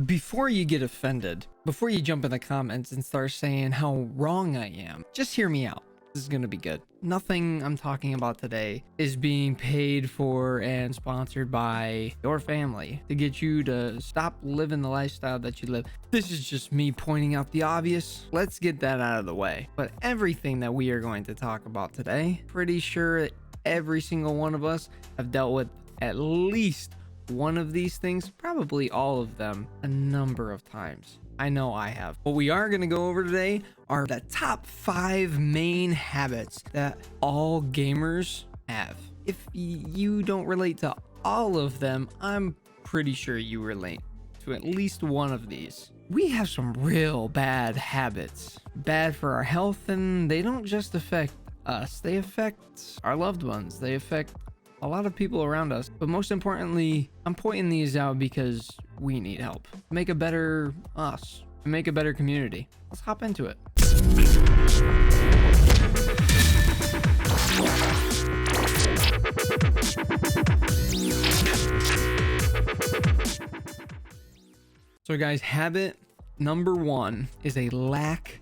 Before you get offended, before you jump in the comments and start saying how wrong I am, just hear me out. This is going to be good. Nothing I'm talking about today is being paid for and sponsored by your family to get you to stop living the lifestyle that you live. This is just me pointing out the obvious. Let's get that out of the way. But everything that we are going to talk about today, pretty sure every single one of us have dealt with at least one of these things, probably all of them, a number of times. I know I have. What we are going to go over today are the top 5 main habits that all gamers have. If you don't relate to all of them, I'm pretty sure you relate to at least one of these. We have some real bad habits, bad for our health, and they don't just affect us, they affect our loved ones, they affect a lot of people around us. But most importantly, I'm pointing these out because we need help. Make a better us, make a better community. Let's hop into it. So guys, habit number 1 is a lack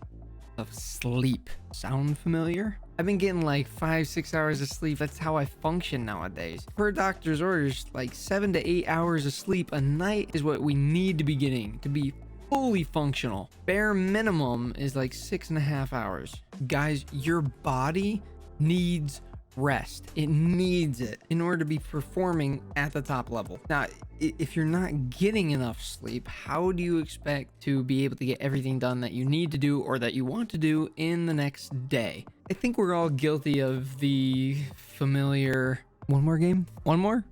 of sleep. Sound familiar? I've been getting like 5-6 hours of sleep. That's how I function nowadays. Per doctor's orders, like 7 to 8 hours of sleep a night is what we need to be getting to be fully functional. Bare minimum is like 6.5 hours. Guys, your body needs rest. It needs it in order to be performing at the top level. Now, if you're not getting enough sleep, how do you expect to be able to get everything done that you need to do or that you want to do in the next day? I think we're all guilty of the familiar one more game, one more,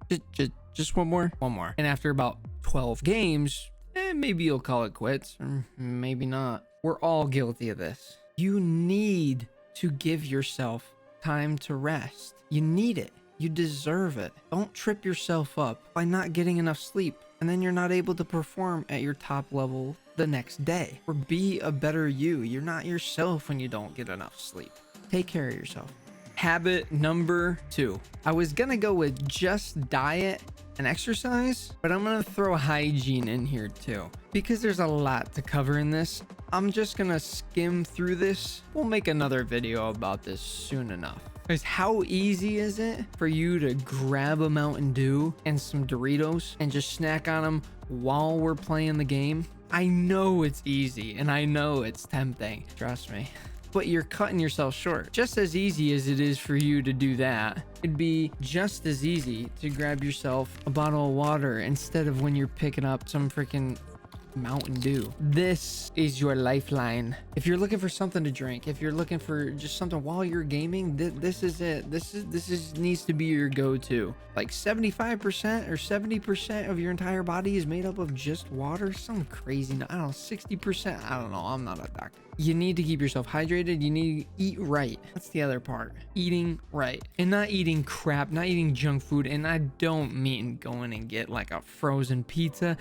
just one more. And after about 12 games, maybe you'll call it quits, or maybe not. We're all guilty of this. You need to give yourself time to rest. You need it. You deserve it. Don't trip yourself up by not getting enough sleep, and then you're not able to perform at your top level the next day. Or be a better you. You're not yourself when you don't get enough sleep. Take care of yourself. Habit number 2. I was gonna go with just diet and exercise, but I'm gonna throw hygiene in here too, because there's a lot to cover in this. I'm just gonna skim through this. We'll make another video about this soon enough. Guys, how easy is it for you to grab a Mountain Dew and some Doritos and just snack on them while we're playing the game? I know it's easy and I know it's tempting, trust me. But you're cutting yourself short. Just as easy as it is for you to do that, it'd be just as easy to grab yourself a bottle of water instead of when you're picking up some freaking Mountain Dew. This is your lifeline. If you're looking for something to drink, if you're looking for just something while you're gaming, this is it. This needs to be your go-to. Like 75% or 70% of your entire body is made up of just water. Some crazy, I don't know, 60%. I don't know. I'm not a doctor. You need to keep yourself hydrated. You need to eat right. That's the other part. Eating right. And not eating crap, not eating junk food. And I don't mean going and get like a frozen pizza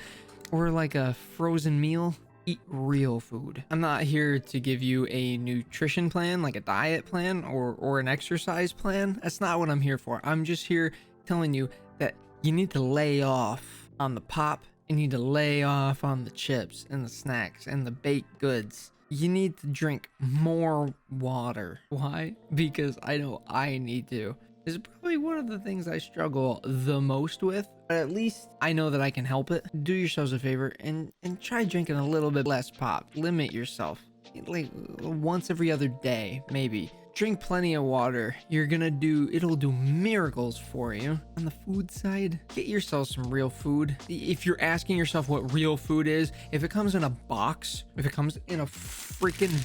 or like a frozen meal. Eat real food. I'm not here to give you a nutrition plan, like a diet plan or an exercise plan. That's not what I'm here for. I'm just here telling you that you need to lay off on the pop. You need to lay off on the chips and the snacks and the baked goods. You need to drink more water. Why? Because I know I need to. This is probably one of the things I struggle the most with, but at least I know that I can help it. Do yourselves a favor and try drinking a little bit less pop. Limit yourself. Like once every other day, maybe. Drink plenty of water. It'll do miracles for you. On the food side, get yourself some real food. If you're asking yourself what real food is, if it comes in a box, if it comes in a freaking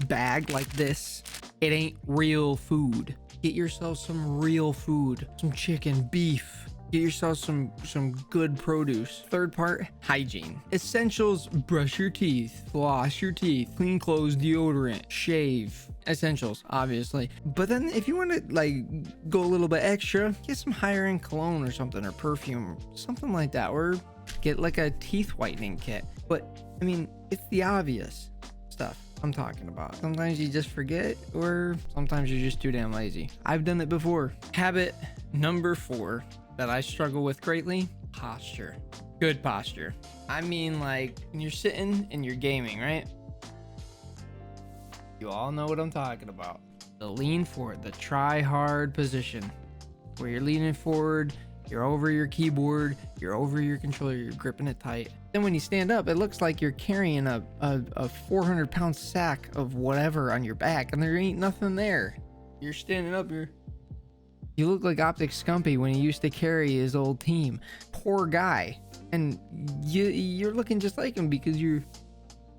bag like this, it ain't real food. Get yourself some real food, some chicken, beef. Get yourself some good produce. Third part, hygiene. Essentials: brush your teeth, floss your teeth, clean clothes, deodorant, shave. Essentials, obviously. But then if you want to like go a little bit extra, get some higher end cologne or something, or perfume, something like that, or get like a teeth whitening kit. But I mean, it's the obvious stuff I'm talking about. Sometimes you just forget, or sometimes you're just too damn lazy. I've done it before. Habit number 4 that I struggle with greatly: posture. Good posture. I mean, like when you're sitting and you're gaming, right? You all know what I'm talking about. The lean forward, the try hard position where you're leaning forward, you're over your keyboard, you're over your controller, you're gripping it tight. Then when you stand up, it looks like you're carrying a 400-pound sack of whatever on your back, and there ain't nothing there. You're standing up, you look like Optic Scumpy when he used to carry his old team. Poor guy. And you're looking just like him because you're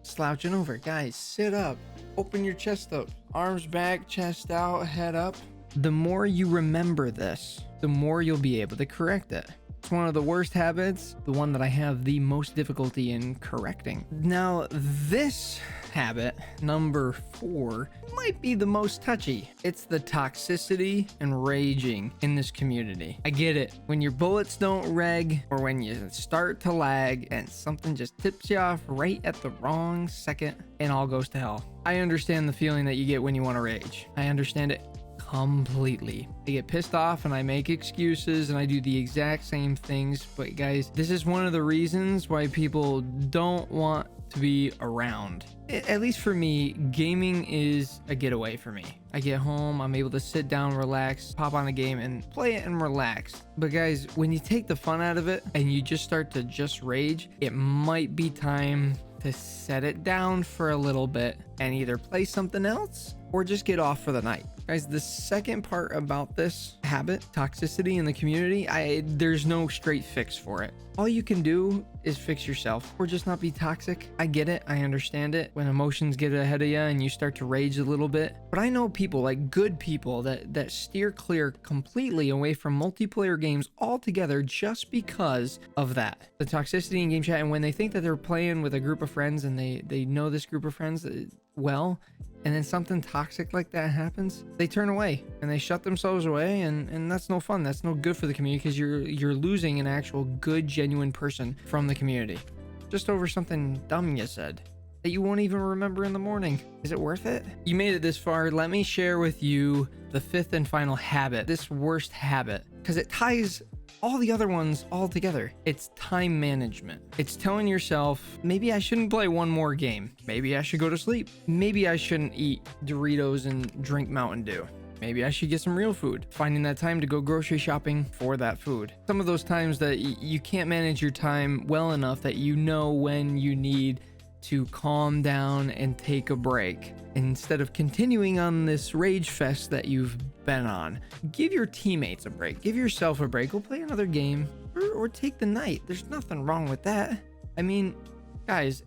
slouching over. Guys, sit up. Open your chest up. Arms back, chest out, head up. The more you remember this, the more you'll be able to correct it. It's one of the worst habits, the one that I have the most difficulty in correcting. Now, this habit, number 4, might be the most touchy. It's the toxicity and raging in this community. I get it. When your bullets don't reg, or when you start to lag and something just tips you off right at the wrong second and all goes to hell. I understand the feeling that you get when you want to rage. I understand it completely. I get pissed off and I make excuses and I do the exact same things. But guys, this is one of the reasons why people don't want to be around. At least for me, gaming is a getaway for me. I get home, I'm able to sit down, relax, pop on a game and play it and relax. But guys, when you take the fun out of it and you just start to just rage, it might be time to set it down for a little bit and either play something else or just get off for the night. Guys, the second part about this habit, toxicity in the community, there's no straight fix for it. All you can do is fix yourself or just not be toxic. I get it. I understand it when emotions get ahead of you and you start to rage a little bit. But I know people, like good people, that steer clear completely away from multiplayer games altogether just because of that. The toxicity in game chat, and when they think that they're playing with a group of friends and they know this group of friends well, and then something toxic like that happens, they turn away and they shut themselves away, and that's no fun. That's no good for the community because you're losing an actual good, genuine person from the community just over something dumb you said that you won't even remember in the morning. Is it worth it? You made it this far. Let me share with you the 5th and final habit, this worst habit, because it ties all the other ones all together. It's time management. It's telling yourself, maybe I shouldn't play one more game. Maybe I should go to sleep. Maybe I shouldn't eat Doritos and drink Mountain Dew. Maybe I should get some real food. Finding that time to go grocery shopping for that food. Some of those times that you can't manage your time well enough that you know when you need to calm down and take a break. Instead of continuing on this rage fest that you've been on, give your teammates a break. Give yourself a break. Go play another game or take the night. There's nothing wrong with that. I mean, guys,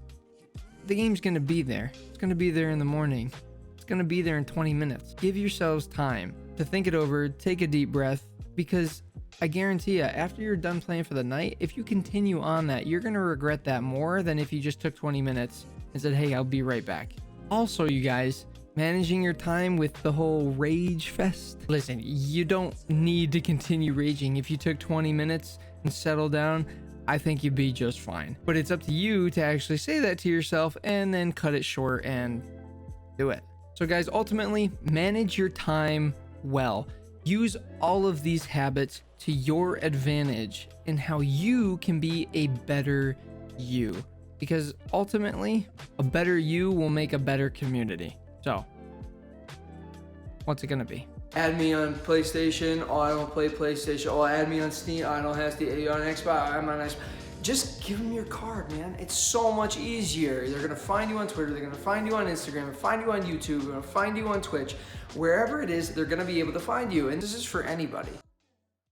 the game's going to be there. It's going to be there in the morning. It's going to be there in 20 minutes. Give yourselves time to think it over, take a deep breath, because I guarantee you, after you're done playing for the night, if you continue on that, you're going to regret that more than if you just took 20 minutes and said, hey, I'll be right back. Also, you guys, managing your time with the whole rage fest. Listen, you don't need to continue raging. If you took 20 minutes and settled down, I think you'd be just fine. But it's up to you to actually say that to yourself and then cut it short and do it. So guys, ultimately, manage your time well. Use all of these habits to your advantage in how you can be a better you. Because ultimately, a better you will make a better community. So, what's it gonna be? Add me on PlayStation. Oh, I don't play PlayStation. Oh, add me on Steam. Oh, I don't have Steam. Are you on Xbox? I'm on Xbox. Just give them your card, man. It's so much easier. They're gonna find you on Twitter. They're gonna find you on Instagram. Find you on YouTube. They're gonna find you on Twitch. Wherever it is, they're gonna be able to find you. And this is for anybody.